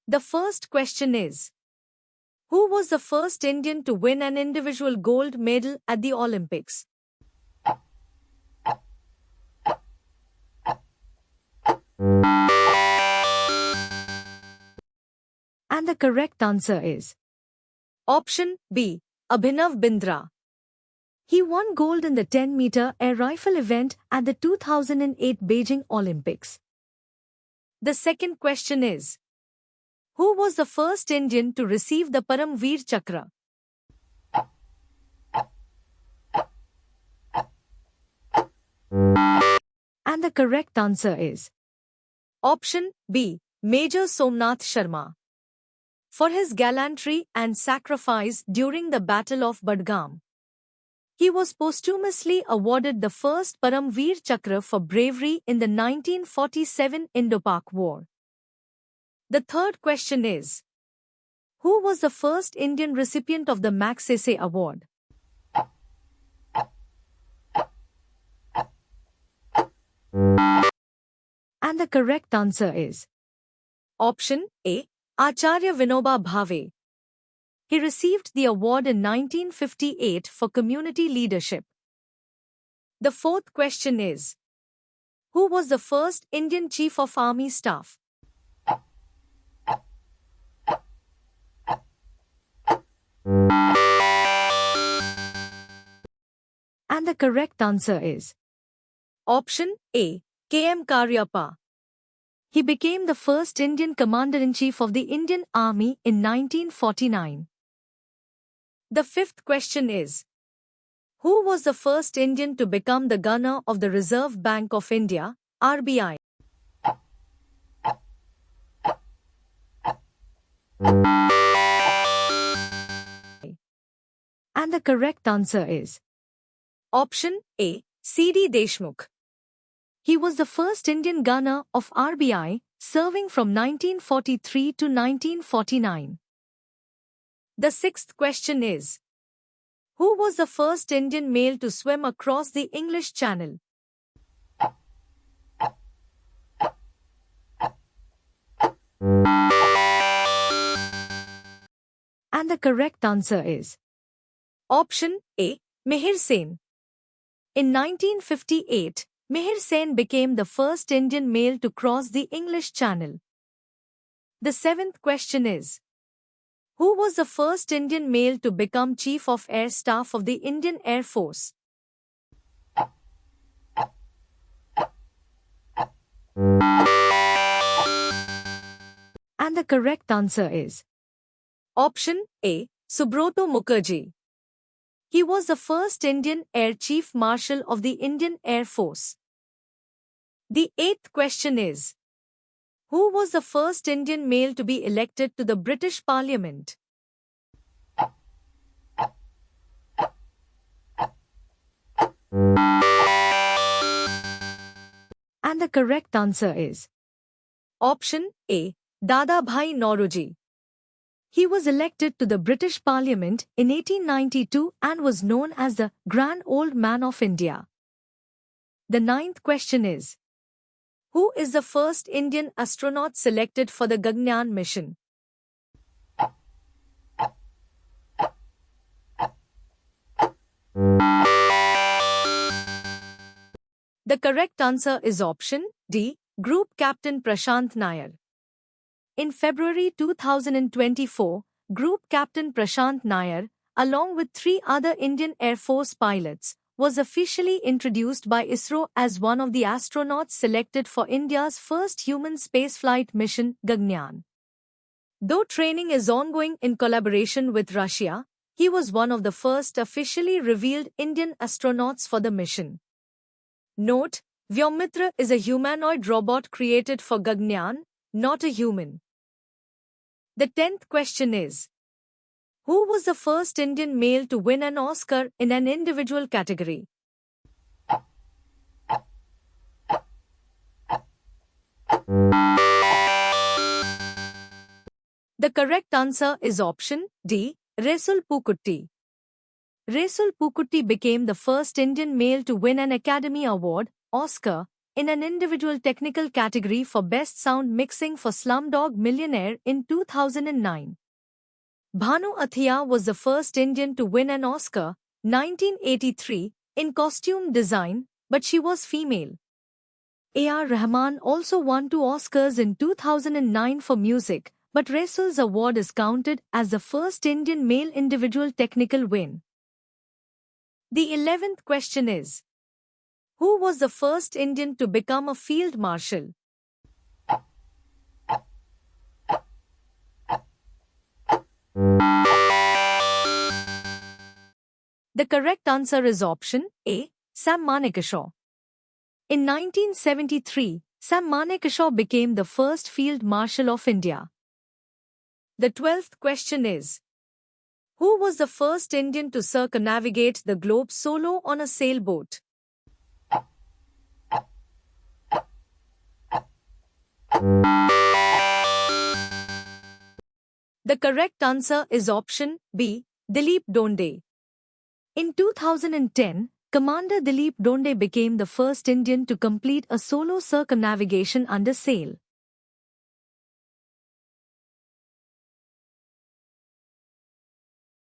The first question is, who was the first Indian to win an individual gold medal at the Olympics? And the correct answer is option B, Abhinav Bindra. He won gold in the 10-meter air rifle event at the 2008 Beijing Olympics. The second question is, who was the first Indian to receive the Param Veer Chakra? And the correct answer is option B, Major Somnath Sharma. For his gallantry and sacrifice during the Battle of Budgam, he was posthumously awarded the first Param Veer Chakra for bravery in the 1947 Indo-Pak War. The third question is, who was the first Indian recipient of the Magsaysay Award? And the correct answer is option A, Acharya Vinoba Bhave. He received the award in 1958 for community leadership. The fourth question is, who was the first Indian Chief of Army Staff? And the correct answer is option A, K.M. Karyappa. He became the first Indian Commander-in-Chief of the Indian Army in 1949. The fifth question is, who was the first Indian to become the Governor of the Reserve Bank of India, RBI? And the correct answer is option A, C.D. Deshmukh. He was the first Indian Governor of RBI, serving from 1943 to 1949. The sixth question is, who was the first Indian male to swim across the English Channel? And the correct answer is option A, Mihir Sen. In 1958, Mihir Sen became the first Indian male to cross the English Channel. The seventh question is, who was the first Indian male to become Chief of Air Staff of the Indian Air Force? And the correct answer is option A, Subroto Mukherjee. He was the first Indian Air Chief Marshal of the Indian Air Force. The eighth question is, who was the first Indian male to be elected to the British Parliament? And the correct answer is option A, Dadabhai Naoroji. He was elected to the British Parliament in 1892 and was known as the Grand Old Man of India. The ninth question is, who is the first Indian astronaut selected for the Gaganyaan mission? The correct answer is option D, Group Captain Prashant Nair. In February 2024, Group Captain Prashant Nair, along with 3 other Indian Air Force pilots, was officially introduced by ISRO as one of the astronauts selected for India's first human spaceflight mission, Gaganyaan. Though training is ongoing in collaboration with Russia, he was one of the first officially revealed Indian astronauts for the mission. Note, Vyomitra is a humanoid robot created for Gaganyaan, not a human. The 10th question is, who was the first Indian male to win an Oscar in an individual category? The correct answer is option D, Resul Pookutti. Resul Pookutti became the first Indian male to win an Academy Award, Oscar, in an individual technical category for Best Sound Mixing for Slumdog Millionaire in 2009. Bhanu Athia was the first Indian to win an Oscar, 1983, in costume design, but she was female. A.R. Rahman also won 2 Oscars in 2009 for music, but Rasul's award is counted as the first Indian male individual technical win. The 11th question is: who was the first Indian to become a field marshal? The correct answer is option A, Sam Manekashaw. In 1973, Sam Manekashaw became the first Field Marshal of India. The 12th question is: who was the first Indian to circumnavigate the globe solo on a sailboat? The correct answer is option B, Dilip Donde. In 2010, Commander Dilip Donde became the first Indian to complete a solo circumnavigation under sail.